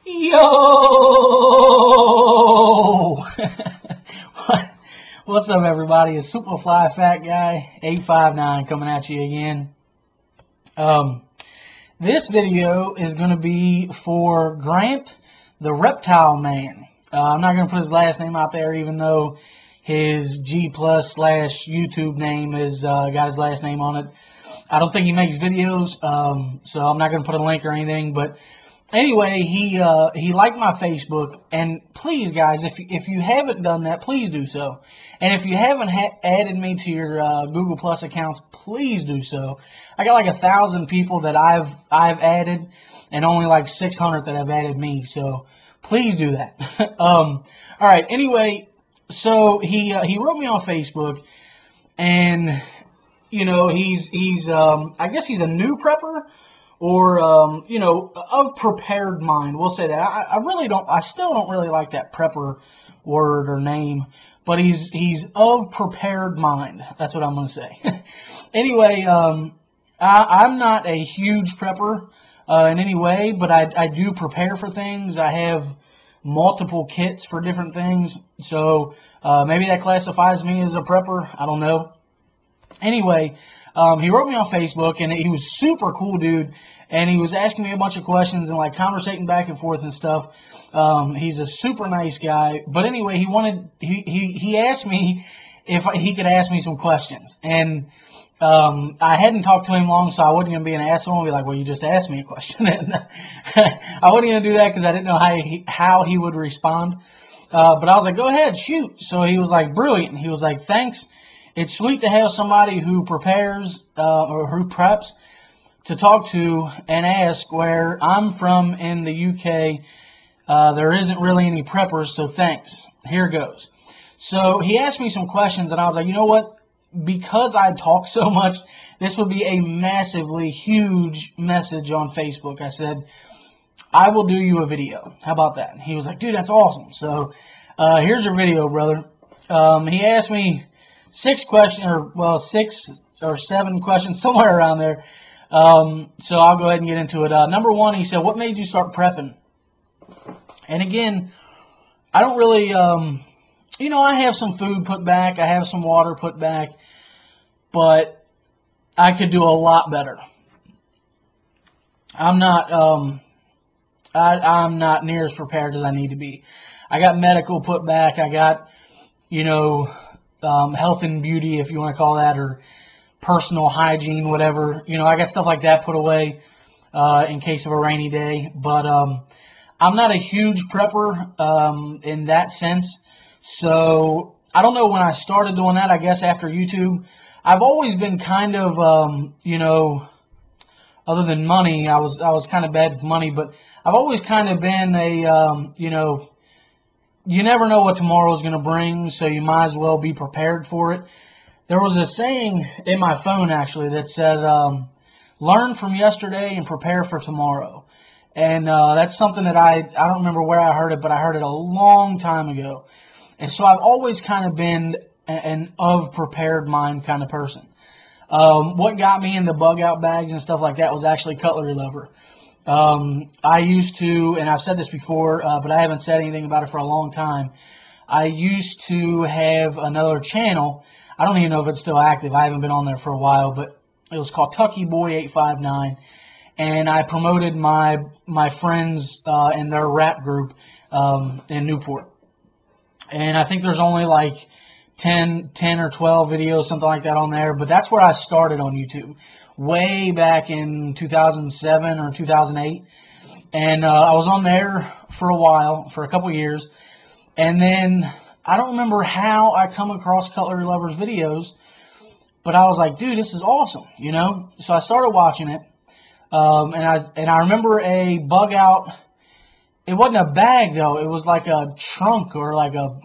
Yo! What's up, everybody? It's Superfly Fat Guy 859 coming at you again. This video is going to be for Grant, the Reptile Man. I'm not going to put his last name out there, even though his G+ / YouTube name is got his last name on it. I don't think he makes videos, so I'm not going to put a link or anything. But anyway, he liked my Facebook, and please, guys, if you haven't done that, please do so. And if you haven't added me to your Google Plus accounts, please do so. I got like 1,000 people that I've added, and only like 600 that have added me. So please do that. All right. Anyway, so he wrote me on Facebook, and you know he's I guess he's a new prepper. Or, you know, of prepared mind. We'll say that. I still don't really like that prepper word or name, but he's of prepared mind. That's what I'm going to say. Anyway, I'm not a huge prepper in any way, but I do prepare for things. I have multiple kits for different things, so maybe that classifies me as a prepper. I don't know. Anyway, he wrote me on Facebook, and he was super cool, dude. And he was asking me a bunch of questions and like conversating back and forth and stuff. He's a super nice guy. But anyway, he asked me if he could ask me some questions. And I hadn't talked to him long, so I wasn't going to be an asshole and be like, well, you just asked me a question. And I wasn't going to do that because I didn't know how he would respond. But I was like, go ahead, shoot. So he was like, brilliant. He was like, thanks. It's sweet to have somebody who prepares or who preps to talk to and ask. Where I'm from in the UK, there isn't really any preppers, so thanks. Here goes. So he asked me some questions, and I was like, you know what? Because I talk so much, this would be a massively huge message on Facebook. I said, I will do you a video. How about that? And he was like, dude, that's awesome. So here's your video, brother. He asked me 6 or 7 questions, somewhere around there. So I'll go ahead and get into it. Number 1, he said, what made you start prepping? And again, I don't really, you know, I have some food put back. I have some water put back. But I could do a lot better. I'm not near as prepared as I need to be. I got medical put back. I got, you know, health and beauty, if you want to call that, or personal hygiene, whatever. You know, I got stuff like that put away in case of a rainy day. But I'm not a huge prepper in that sense. So I don't know when I started doing that. I guess after YouTube. I've always been kind of, you know, other than money, I was kind of bad with money. But I've always kind of been a, you know, you never know what tomorrow is going to bring, so you might as well be prepared for it. There was a saying in my phone, actually, that said, learn from yesterday and prepare for tomorrow. And that's something that I don't remember where I heard it, but I heard it a long time ago. And so I've always kind of been an of prepared mind kind of person. What got me into bug out bags and stuff like that was actually cutlery lever. I used to, and I've said this before, but I haven't said anything about it for a long time. I used to have another channel. I don't even know if it's still active. I haven't been on there for a while, but it was called Tucky Boy 859, and I promoted my friends in their rap group in Newport. And I think there's only like 10 or 12 videos, something like that on there. But that's where I started on YouTube, way back in 2007 or 2008. And I was on there for a while, for a couple years. And then I don't remember how I come across Cutlery Lover's videos, but I was like, dude, this is awesome, you know? So I started watching it. And I remember a bug out. It wasn't a bag, though. It was like a trunk or like a,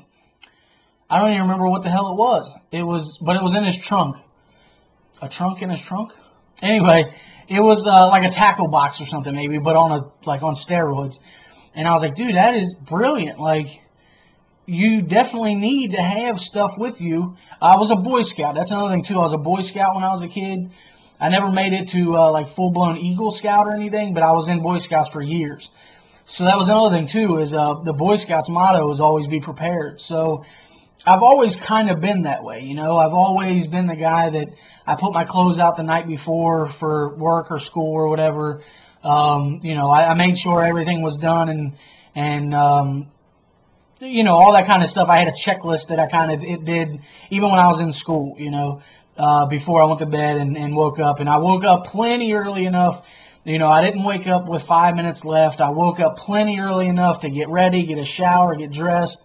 I don't even remember what the hell it was. But it was in his trunk. A trunk in his trunk? Anyway, it was like a tackle box or something maybe, but on steroids. And I was like, dude, that is brilliant. Like, you definitely need to have stuff with you. I was a Boy Scout. That's another thing, too. I was a Boy Scout when I was a kid. I never made it to like full-blown Eagle Scout or anything, but I was in Boy Scouts for years. So that was another thing too, is the Boy Scouts motto is always be prepared. So I've always kind of been that way, you know. I've always been the guy that I put my clothes out the night before for work or school or whatever. You know, I made sure everything was done, and you know, all that kind of stuff. I had a checklist that I kind of did even when I was in school, you know, before I went to bed and woke up. And I woke up plenty early enough. You know, I didn't wake up with 5 minutes left. I woke up plenty early enough to get ready, get a shower, get dressed,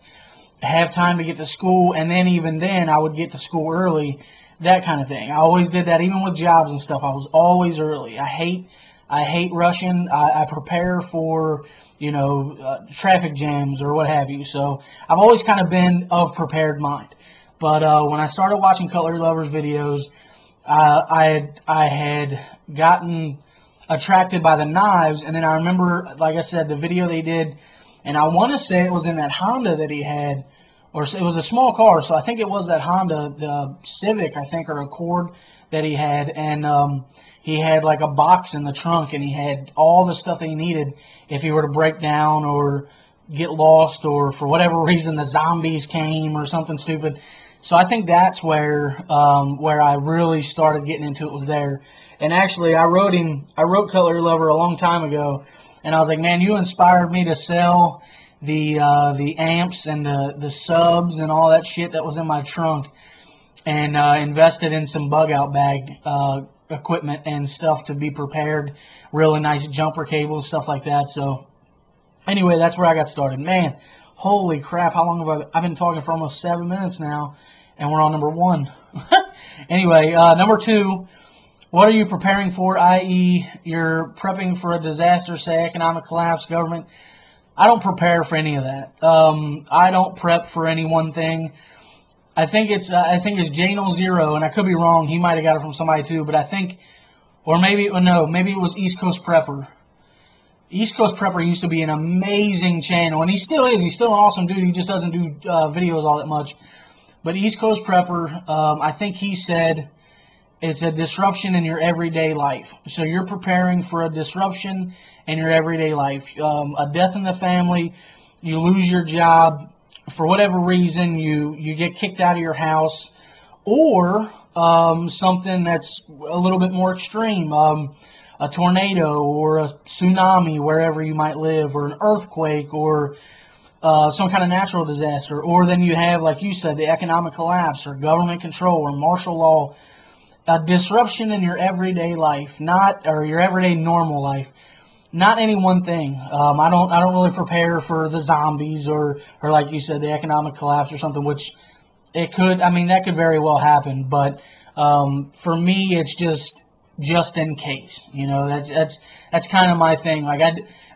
have time to get to school, and then even then I would get to school early, that kind of thing. I always did that, even with jobs and stuff. I was always early. I hate rushing. I prepare for, you know, traffic jams or what have you. So I've always kind of been of prepared mind. But when I started watching Cutlery Lovers videos, I had gotten attracted by the knives, and then I remember, like I said, the video they did, and I want to say it was in that Honda that he had, or it was a small car, so I think it was that Honda, the Civic, I think, or Accord that he had, and he had like a box in the trunk, and he had all the stuff that he needed if he were to break down or get lost, or for whatever reason the zombies came or something stupid. So I think that's where I really started getting into it, was there. And actually, I wrote Cutlery Lover a long time ago, and I was like, man, you inspired me to sell the amps and the subs and all that shit that was in my trunk, and invested in some bug out bag equipment and stuff to be prepared, really nice jumper cables, stuff like that. So anyway, that's where I got started. Man, holy crap, how long have I've been talking for almost 7 minutes now, and we're on number 1. Anyway, number 2. What are you preparing for, i.e., you're prepping for a disaster, say economic collapse, government? I don't prepare for any of that. I don't prep for any one thing. I think it's Jano Zero, and I could be wrong. He might have got it from somebody too, but I think, or maybe, no, maybe it was East Coast Prepper. East Coast Prepper used to be an amazing channel, and he still is. He's still an awesome dude. He just doesn't do videos all that much. But East Coast Prepper, I think he said, it's a disruption in your everyday life. So you're preparing for a disruption in your everyday life. A death in the family, you lose your job, for whatever reason, you get kicked out of your house, or something that's a little bit more extreme, a tornado or a tsunami wherever you might live, or an earthquake, or some kind of natural disaster. Or then you have, like you said, the economic collapse, or government control, or martial law. A disruption in your everyday life, or your everyday normal life, not any one thing. I don't really prepare for the zombies or like you said, the economic collapse or something, which it could. I mean, that could very well happen. But for me, it's just in case. You know, that's kind of my thing. Like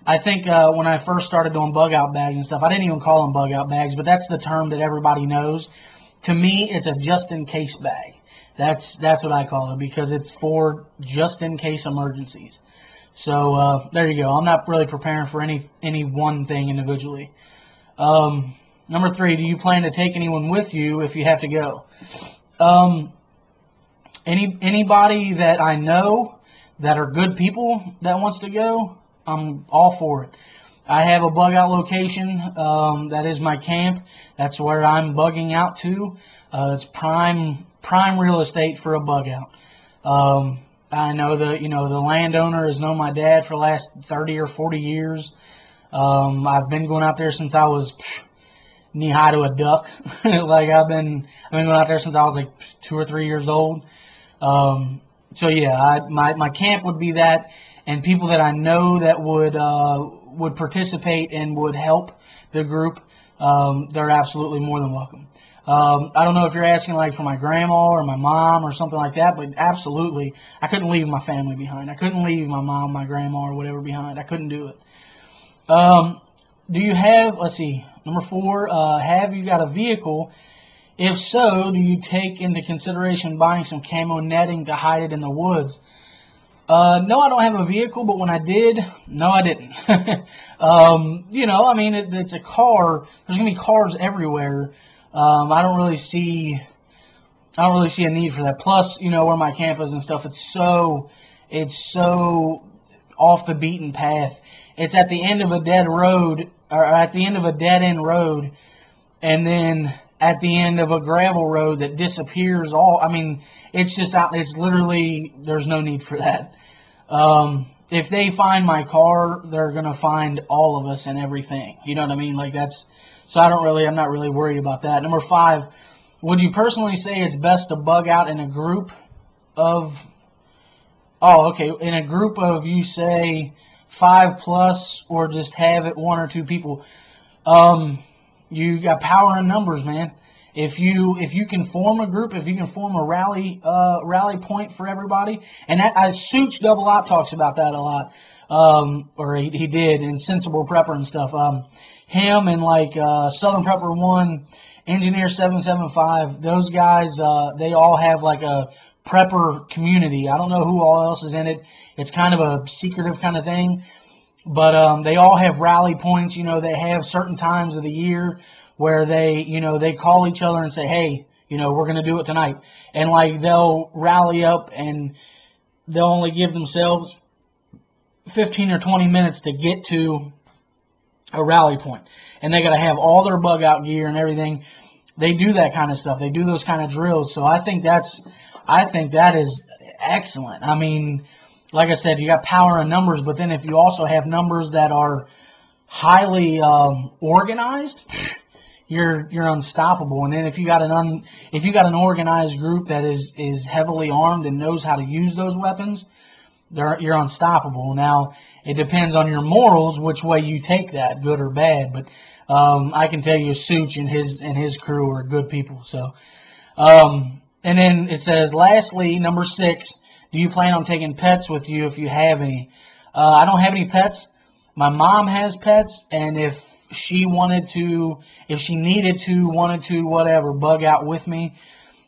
I think when I first started doing bug out bags and stuff, I didn't even call them bug out bags, but that's the term that everybody knows. To me, it's a just in case bag. That's what I call it, because it's for just in case emergencies. So there you go. I'm not really preparing for any one thing individually. Number 3, do you plan to take anyone with you if you have to go? Anybody that I know that are good people that wants to go, I'm all for it. I have a bug out location that is my camp. That's where I'm bugging out to. It's prime real estate for a bug out. I know the landowner has known my dad for the last 30 or 40 years. I've been going out there since I was knee high to a duck. Like I've been going out there since I was like 2 or 3 years old. So yeah, my camp would be that, and people that I know that would participate and would help the group, they're absolutely more than welcome. I don't know if you're asking like for my grandma or my mom or something like that, but absolutely, I couldn't leave my family behind. I couldn't leave my mom, my grandma, or whatever behind. I couldn't do it. Do you have, let's see, number 4, have you got a vehicle? If so, do you take into consideration buying some camo netting to hide it in the woods? No, I don't have a vehicle, but when I did, no, I didn't. You know, I mean, it's a car. There's going to be cars everywhere. I don't really see a need for that. Plus, you know, where my camp is and stuff, it's so off the beaten path. It's at the end of a dead road, or at the end of a dead end road, and then at the end of a gravel road that disappears all. I mean, it's just out. It's literally, there's no need for that. If they find my car, they're gonna find all of us and everything. You know what I mean? Like that's. So I'm not really worried about that. Number 5, would you personally say it's best to bug out in a group of? Oh, okay. In a group of, you say 5 plus, or just have it 1 or 2 people. You got power in numbers, man. If you can form a group, if you can form a rally point for everybody, and that Suits Double Op talks about that a lot, or he did in Sensible Prepper and stuff. Him and like Southern Prepper 1, Engineer 775, those guys, they all have like a prepper community. I don't know who all else is in it. It's kind of a secretive kind of thing. But they all have rally points. You know, they have certain times of the year where they call each other and say, hey, we're going to do it tonight. And like they'll rally up and they'll only give themselves 15 or 20 minutes to get to a rally point. And they got to have all their bug out gear and everything. They do that kind of stuff. They do those kind of drills. So I think that is excellent. I mean, like I said, you got power in numbers, but then if you also have numbers that are highly organized, you're unstoppable. And then if you got an organized group that is heavily armed and knows how to use those weapons, you're unstoppable. Now it depends on your morals which way you take that, good or bad. But I can tell you, Such and his crew are good people. So, and then it says, lastly, number 6. Do you plan on taking pets with you if you have any? I don't have any pets. My mom has pets, and if she wanted to, whatever, bug out with me,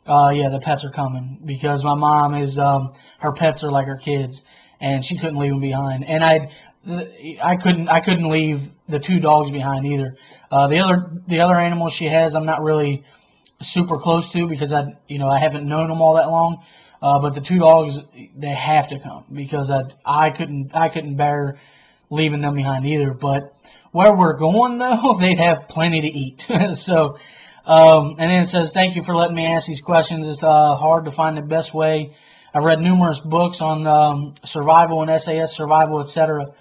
yeah, the pets are coming, because my mom is, her pets are like her kids, and she couldn't leave them behind. And I couldn't leave the 2 dogs behind either. The other animals she has, I'm not really super close to, because I haven't known them all that long. But the 2 dogs, they have to come, because I couldn't bear leaving them behind either. But where we're going, though, they'd have plenty to eat. So, and then it says, thank you for letting me ask these questions. It's hard to find the best way. I've read numerous books on survival and SAS survival, etc.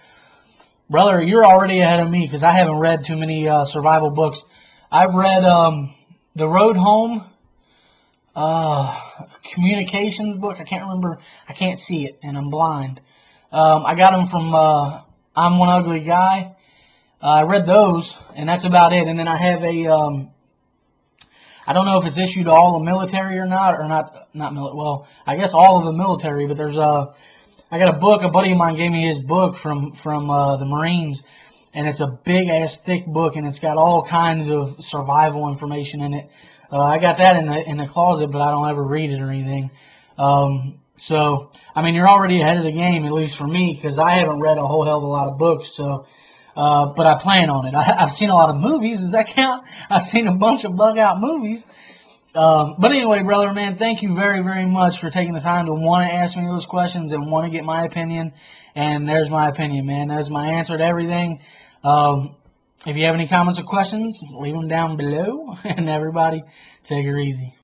Brother, you're already ahead of me, because I haven't read too many survival books. I've read The Road Home, communications book. I can't remember. I can't see it, and I'm blind. I got them from I'm One Ugly Guy. I read those, and that's about it. And then I have a I don't know if it's issued to all the military or not well, I guess all of the military, but there's I got a book. A buddy of mine gave me his book from the Marines, and it's a big ass thick book, and it's got all kinds of survival information in it. I got that in the closet, but I don't ever read it or anything. So, I mean, you're already ahead of the game, at least for me, because I haven't read a whole hell of a lot of books. So, but I plan on it. I've seen a lot of movies. Does that count? I've seen a bunch of bug out movies. But anyway, brother, man, thank you very, very much for taking the time to want to ask me those questions and want to get my opinion. And there's my opinion, man. That's my answer to everything. If you have any comments or questions, leave them down below. And everybody, take it easy.